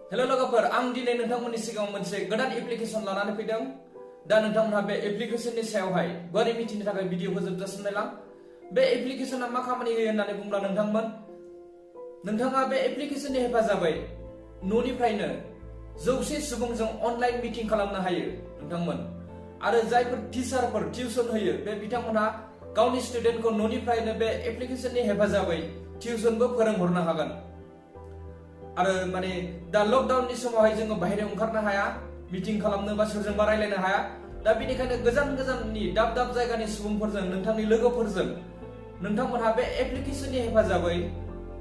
hello लोगोफोर आं दिनै नोंथांमोननि सिगाङाव मोनसे गोदान एप्लिकेशन लानानै फैदों दा नोंथांमोनहा बे एप्लिकेशननि सायावहाय गुवारै मिथिनो थाखाय भिडिअखौ जोबजासिम बे एप्लिकेशना मा खामानि होयो होननानै बुंब्ला नोंथाङा बे एप्लिकेशननि हेफाजाबै न'निफ्रायनो 100 सुबुंजों अनलाइन मिटिं खालामनो हायो नोंथांमोन आरो जायफोर टिचारफोर टिउसन होयो बे बिथांमोनहा गावनि स्टुडेन्टखौ न'निफ्रायनो बे एप्लिकेशननि हेफाजाबै टिउसनबो फोरोंहरनो हागोन आरो माने दा लकडाउननि समावहाय जोङो बाहेरायाव ओंखारनो हाया मिटिं खालामनो बा सोरजोंबा रायलायनो हाया दा बेनिखायनो गोजान-गोजाननि दाब-दाब जायगानि सुबुंफोरजों नोंथांनि लोगोफोरजों नोंथांमोनहा बे एप्लिकेशननि हेफाजाबै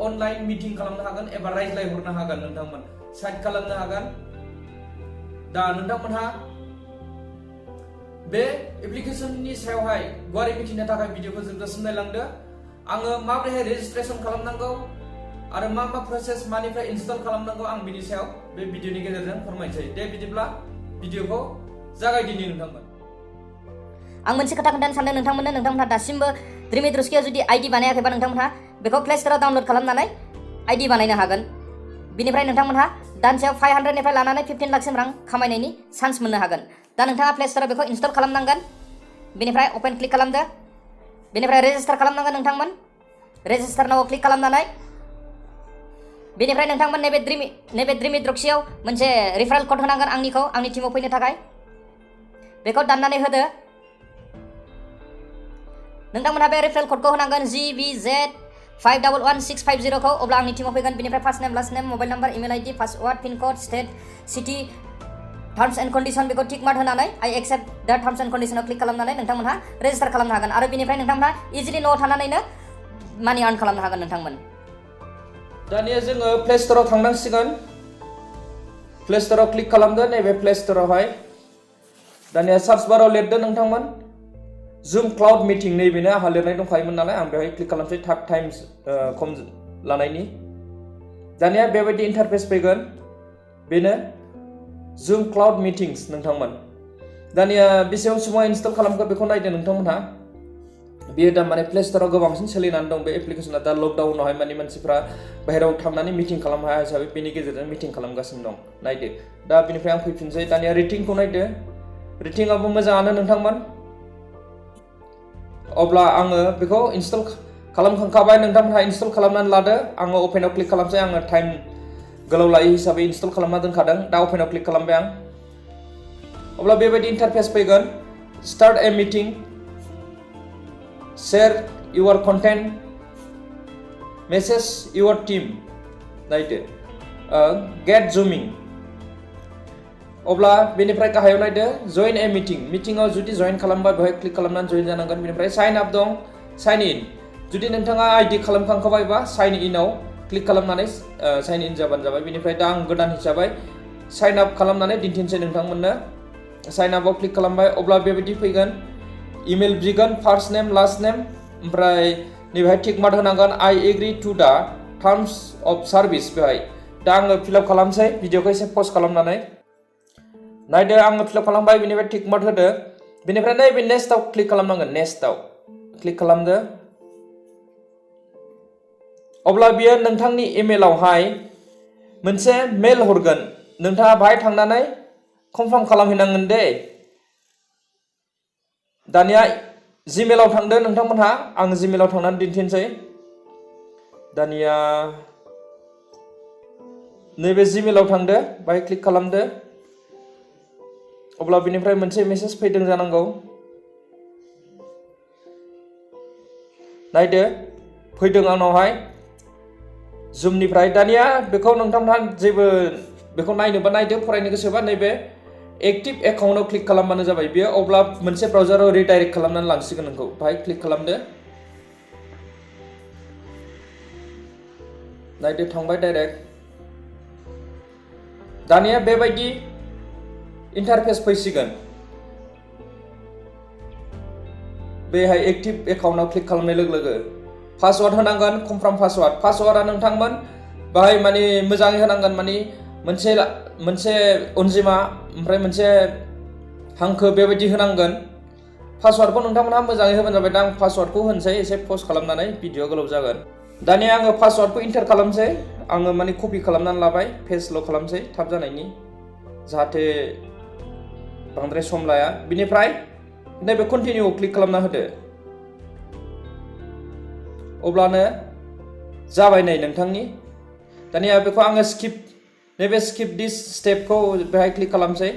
अनलाइन मिटिं खालामनो हागोन एबा रायज्लायहरनो हागोन नोंथांमोन साइट खालामनो हागोन दा नोंथांमोनहा बे एप्लिकेशननि सायावहाय गुवारै मिथिनो थाखाय भिडिअखौ जोबजासिम नायलांदो आङो माबोरैहाय रेजिस्ट्रेशन खालामनांगौ आरो मा प्रसेस मानिफ्राय इनस्टल खालामनांगौ आं बिनि सायाव बे भिडिअनि गेजेरजों फोरमायनोसै दे बिदिब्ला भिडिअखौ जागायदिनि नोंथांमोन आं मोनसे खोथा खोन्थानो सानदों नोंथांमोनहा दासिमबो ड्रिम एड्रुस्कियाव जुदि आइडि बानायाखैबा नोंथांमोनहा बेखौ प्ले स्टोराव डाउनलड खालामनानै आइडि बानायनो हागोन बिनिफ्राय नोंथांमोनहा दानसेयाव 500 निफ्राय लानानै 15 लाखसिम रां खामायनायनि चान्स मोननो हागोन दा नोंथाङा प्ले स्टोराव बेखौ इनस्टल खालामनांगोन बिनिफ्राय अपेन क्लिक खालामदो बिनिफ्राय रेजिस्टार खालामनांगोन नोंथांमोन रेजिस्टार नाव क्लिक खालामनानै बेनिफ्राय नोंथांमोन नैबे ड्रिम एड्रुस्कियाव मोनसे रिफारेल कड होनांगोन आंनि टीमाव फैनो थाखाय बेखौ दाननानै होदो नोंथांमोनहा बे रिफारेल क'डखौ होनांगोन GBZ511650 खौ अब्ला आंनि टीमाव फैगोन बिनिफ्राय first name last name mobile number email ID password pin code state city terms and condition बेखौ टिक मार्क होनानै I accept the terms and कन्डिशनाव click खालामनानै नोंथांमोनहा रेजिस्टार खालामनो हागोन आरो बिनिफ्राय नोंथांमोनहा इजिलि न'आव थानानैनो मानि आर्न खालामनो हागोन नोंथांमोन दानिया जोङो प्ले स्टोराव थांनांसिगोन प्ले स्टोराव क्लिक खालामदो नैबे प्ले स्टोरावहाय दानिया सार्च बाराव लिरदो नोंथांमोन जुम क्लाउड मिटिं नैबेनो आंहा लिरनाय दंखायोमोन नालाय आं बेवहाय क्लिक खालामसै थाब टाइम्स खम लानायनि दानिया बेबायदि इन्टारफेस फैगोन बेनो जुम क्लाउड मिटिंस नोंथांमोन दानिया बेसेबां सुबुङा इनस्टल खालामखो बेखौ नायदो नोंथांमोनहा बेयो दा माने प्ले स्टोराव गोबांसिन सोलिनानै दं बे एप्लिकेशना दा लकडाउनावहाय माने मानसिफ्रा बाहेरायाव थांनानै मिटिं खालामनो हाया हिसाबै बेनि गेजेरजों मिटिं खालामगासिनो दं नायदो दा बेनिफ्राय आं फैफिनसै दानिया रेटिंखौ नायदो रेटिंआबो मोजाङानो नोंथांमोन अब्ला आङो बेखौ इनस्टल खालामखांखाबाय नोंथांमोनहा इनस्टल खालामनानै लादो आङो अपेनाव क्लिक खालामसै आङो टाइम गोलाव लायो हिसाबै इनस्टल खालामना दोनखादों दा अपेनाव क्लिक खालामबाय आं अब्ला बेबायदि इन्टारफेस फैगोन start A meeting share your content message your team नायदो get zooming अब्ला बेनिफ्राय गाहायाव नायदो join a meeting मिटिंआव जुदि जइन खालामबा बेवहाय क्लिक खालामनानै जइन जानांगोन बेनिफ्राय साइन आप दं साइन इन जुदि नोंथाङा आइडि खालामखांखाबायबा साइन इनआव क्लिक खालामनानै साइन इन जाबानो जाबाय बेनिफ्राय दा आं गोदान हिसाबै साइन आप खालामनानै दिन्थिनोसै नोंथांमोननो साइन आपआव क्लिक खालामबाय अब्ला बेबायदि फैगोन इमेल बिगोन फार्स्ट नेम लास्ट नेम ओमफ्राय नैबेहाय टिक मार्क होनांगोन आई एग्री टू द टार्म्स अफ सार्भिस बेवहाय दा आङो फिलआप खालामसै भिडिअखौ एसे पज खालामनानै नायदो आङो फिलआप खालामबाय बेनिफ्राय टिक मार्क होदो बेनिफ्राय नैबे नेक्स्टआव क्लिक खालामनांगोन नेक्स्टआव क्लिक खालामदो अब्ला बियो नोंथांनि इमेलावहाय मोनसे मेल हरगोन नोंथाङा बाहाय थांनानै कनफार्म खालामहैनांगोन दे दानिया जिमेलाव थांदो नोंथांमोनहा आं जिमेलाव थांनानै दिन्थिनोसै दानिया नैबे जिमेलाव थांदो बाहाय क्लिक खालामदो अब्ला बेनिफ्राय मोनसे मेसेज फैदों जानांगौ नायदो फैदों आंनावहाय जुमनिफ्राय दानिया बेखौ नोंथांमोनहा जेबो बेखौ नायनोबा नायदो फरायनो गोसोबा नैबे एक्टिभ एकाउन्टआव क्लिक खालामबानो जाबाय बेयो अब्ला मोनसे ब्राउजाराव रिडाइरेक्ट खालामनानै लांसिगोन नोंखौ बाहाय क्लिक खालामदो नायदो थांबाय डाइरेक्ट दानिया बेबायदि इन्टारफेस फैसिगोन बेहाय एक्टिभ एकाउन्टआव क्लिक खालामनाय लोगो लोगो पासवार्ड होनांगोन कनफार्म पासवार्डआ नोंथांमोन बाहाय माने मोजाङै होनांगोन माने मोनसे अनजिमा ओमफ्राय मोनसे हांखो बेबायदि होनांगोन पासवार्डखौ नोंथांमोनहा मोजाङै होबानो जाबाय दा आं पासवार्डखौ होनसै एसे पज खालामनानै भिडिअ गोलाव जागोन दानिया आङो पासवार्डखौ इन्टार खालामसै आङो माने कपि खालामनानै लाबाय पेस्टल' खालामसै थाब जानायनि जाहाथे बांद्राय सम लाया बिनिफ्राय नैबे कन्टिनिउ क्लिक खालामना होदो अब्लानो जाबाय नै नोंथांनि दानिया बेखौ आङो नैबे स्किप दिस स्टेपखौ बेहाय क्लिक खालामसै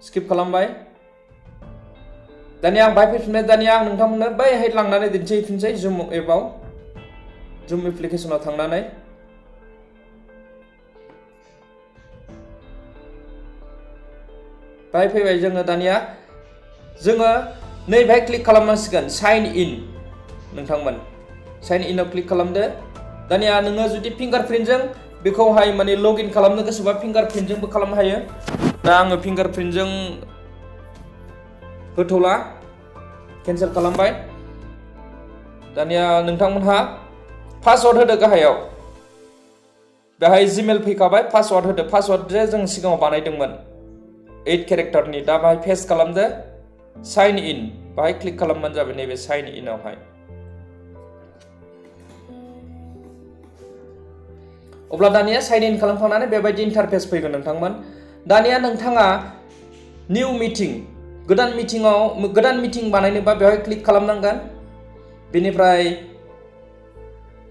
स्किप खालामबाय दानिया आं बाहाय फैफिनबाय दानिया आं नोंथांमोननो बैहाय लांनानै दिन्थिफिनसै जुम एपआव जुम एप्लिकेसनाव थांनानै बाहाय फैबाय जोङो दानिया जोङो नैबेहाय क्लिक खालामनांसिगोन साइन इन नोंथांमोन साइन इनआव क्लिक खालामदो दानिया नोङो जुदि फिंगारप्रिन्टजों बेखौहाय माने लगइन खालामनो गोसोबा फिंगारप्रिन्टजोंबो खालामनो हायो दा आङो फिंगारप्रिन्टजों होथ'ला केन्सेल खालामबाय दानिया नोंथांमोनहा पासवर्ड होदो गाहायाव बेहाय जिमेल फैखाबाय पासवर्ड होदो पासवर्ड जे जों सिगाङाव बानायदोंमोन 8 केरेक्टारनि दा बाहाय पेस्ट खालामदो साइन इन बाहाय क्लिक खालामबानो जाबाय नैबे साइन इनआवहाय अब्ला दानिया साइन इन खालामखांनानै बेबायदि इन्टारफेस फैगोन नोंथांमोन दानिया नोंथाङा निउ मिटिं गोदान मिटिं बानायनोबा बेवहाय क्लिक खालामनांगोन बेनिफ्राय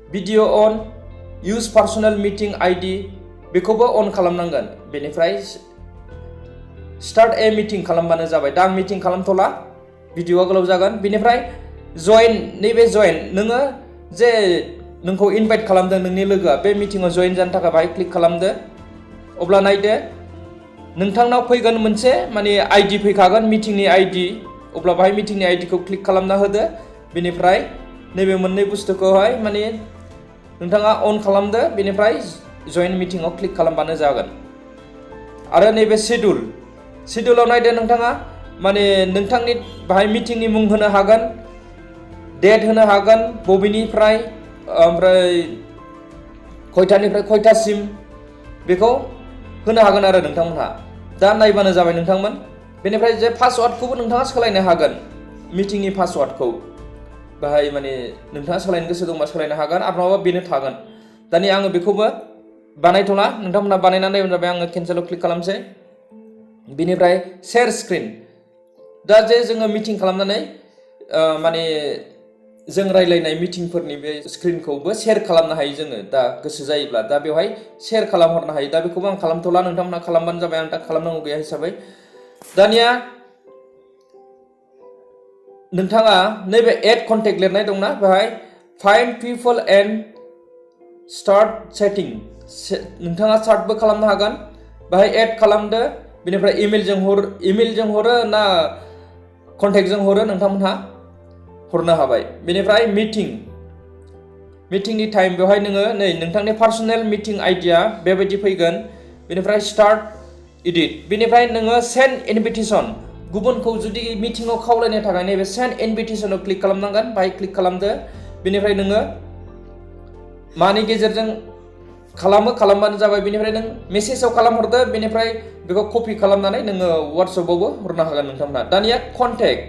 भिडिअ अन इउज पार्सनेल मिटिं आइडि बेखौबो अन खालामनांगोन बेनिफ्राय स्टार्ट ए मिटिं खालामबानो जाबाय दा आं मिटिं खालामथ'ला भिडिअआ गोलाव जागोन बेनिफ्राय नैबे जइन नोङो जे नोंखौ इनभाइट खालामदों नोंनि लोगोआ बे मिटिङाव जइन जानो थाखाय बाहाय क्लिक खालामदो अब्ला नायदो नोंथांनाव फैगोन मोनसे माने आइडि फैखागोन मिटिंनि आइडि अब्ला बाहाय मिटिंनि आइडिखौ क्लिक खालामना होदो बेनिफ्राय नैबे मोननै बुस्थुखौहाय माने नोंथाङा अन खालामदो बेनिफ्राय जइन मिटिङाव क्लिक खालामबानो जागोन आरो नैबे सिडुलाव नायदो नोंथाङा माने नोंथांनि बाहाय मिटिंनि मुं होनो हागोन डेट होनो हागोन बबेनिफ्राय ओमफ्राय खयथानिफ्राय खयथासिम बेखौ होनो हागोन आरो नोंथांमोनहा दा नायबानो जाबाय नोंथांमोन बेनिफ्राय जे पासवार्डखौबो नोंथाङा सोलायनो हागोन मिटिंनि पासवार्डखौ बाहाय माने नोंथाङा सोलायनो गोसो दंबा सोलायनो हागोन आरो नङाबा बेनो थागोन दानिया आङो बेखौबो बानायथ'ला नोंथांमोनहा बानायनानै नायबानो जाबाय आङो केन्सेलाव क्लिक खालामसै बेनिफ्राय शेयार स्क्रिन दा जे जोङो मिटिं खालामनानै माने जों रायलायनाय मिटिंफोरनि बे स्क्रिनखौबो शेयार खालामनो हायो जोङो दा गोसो जायोब्ला दा बेवहाय शेयार खालामहरनो हायो दा बेखौबो आं खालामथ'ला नोंथांमोनहा खालामबानो जाबाय आं दा खालामनांगौ गैया हिसाबै दानिया नोंथाङा नैबे एड कन्टेक्ट लिरनाय दंना बेहाय find people and start setting नोंथाङा सार्टबो खालामनो हागोन बेहाय एड खालामदो बेनिफ्राय इमेलजों हरो ना कन्टेक्टजों हरो नोंथांमोनहा हरनो हाबाय बेनिफ्राय मिटिंनि टाइम बेवहाय नोङो नै नोंथांनि पार्सनेल मिटिं आइडिया बेबायदि फैगोन बेनिफ्राय स्टार्ट इडिट बेनिफ्राय नोङो सेन्ड इनभिटेसन गुबुनखौ जुदि मिटिङाव खावलायनो थाखाय नैबे सेन्ड इनभिटेसनाव क्लिक खालामनांगोन बाहाय क्लिक खालामदो बेनिफ्राय नोङो मानि गेजेरजों खालामबानो जाबाय बेनिफ्राय नों मेसेजाव खालामहरदो बेनिफ्राय बेखौ कपि खालामनानै नोङो वाट्सएपआवबो हरनो हागोन नोंथांमोना दानिया कन्टेक्ट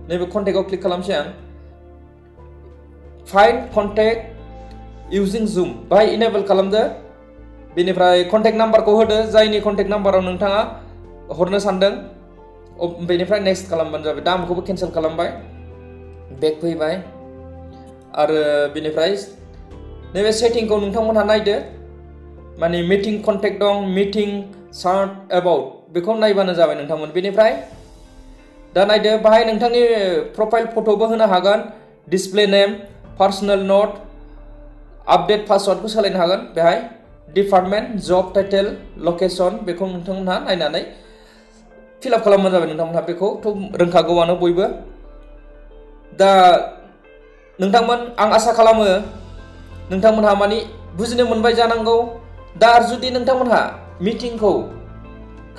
नैबे कन्टेक्टआव क्लिक खालामसै आं फाइन्ड कन्टेक्ट इउजिं जुम बाहाय इनेबल खालामदो बेनिफ्राय कन्टेक्ट नाम्बारखौ होदो जायनि कन्टेक्ट नाम्बाराव नोंथाङा हरनो सानदों बेनिफ्राय नेक्स्ट खालामबानो जाबाय दा आंखौबो केन्सेल खालामबाय बेक फैबाय आरो बेनिफ्राय नैबे सेटिंखौ नोंथांमोनहा नायदो माने मिटिं कन्टेक्ट दं मिटिं सार्ट एबाउट बेखौ नायबानो जाबाय नोंथांमोन बेनिफ्राय दा नायदो बाहाय नोंथांनि प्रफाइल फट'बो होनो हागोन डिसप्ले नेम पार्सनेल नट आपडेट पासवार्डखौ सोलायनो हागोन बेहाय डिपार्टमेन्ट जब टाइटेल लकेसन बेखौ नोंथांमोनहा नायनानै फिलआप खालामबानो जाबाय नोंथांमोनहा बेखौथ' रोंखागौआनो बयबो दा नोंथांमोन आं आसा खालामो नोंथांमोनहा माने बुजिनो मोनबाय जानांगौ दा जुदि नोंथांमोनहा मिटिंखौ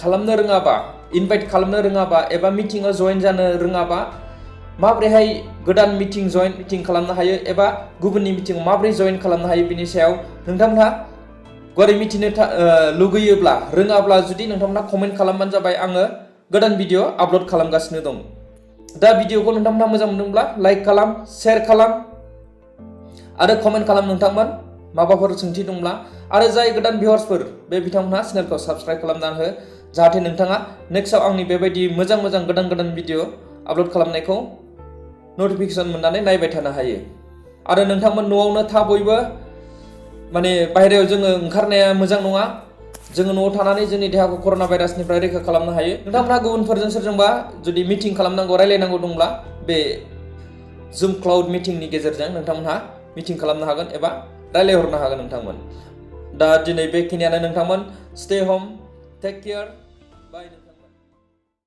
खालामनो रोङाबा इनभाइट खालामनो रोङाबा एबा मिटिङाव जइन जानो रोङाबा माबोरैहाय गोदान मिटिं खालामनो हायो एबा गुबुननि मिटिङाव माबोरै जइन खालामनो हायो बिनि सायाव नोंथांमोनहा गुवारै मिथिनो लुगैयोब्ला रोङाब्ला जुदि नोंथांमोनहा कमेन्ट खालामबानो जाबाय आङो गोदान भिडिअ आपल'ड खालामगासिनो दं दा भिडिअखौ नोंथांमोनहा मोजां मोनदोंब्ला लाइक खालाम शेयार खालाम आरो कमेन्ट खालाम नोंथांमोन माबाफोर सोंथि दंब्ला आरो जाय गोदान भिउवार्सफोर बे बिथांमोनहा चेनेलखौ साबस्क्राइब खालामनानै हो जाहाथे नोंथाङा नेक्स्टआव आंनि बेबायदि मोजां गोदान भिडिअ आपल'ड खालामनायखौ नटिफिकेसन मोननानै नायबाय थानो हायो आरो नोंथांमोन न'आवनो था बयबो माने बाहेरायाव जोङो ओंखारनाया मोजां नङा जोङो न'आव थानानै जोंनि देहाखौ कर'ना भाइरासनिफ्राय रैखा खालामनो हायो नोंथांमोनहा गुबुनफोरजों सोरजोंबा जुदि मिटिं खालामनांगौ रायलायनांगौ दंब्ला बे जुम क्लाउड मिटिंनि गेजेरजों नोंथांमोनहा मिटिं खालामनो हागोन एबा रायलायहरनो हागोन नोंथांमोन दा दिनै बेखिनियानो नोंथांमोन स्टे ह'म टेक केयार बाय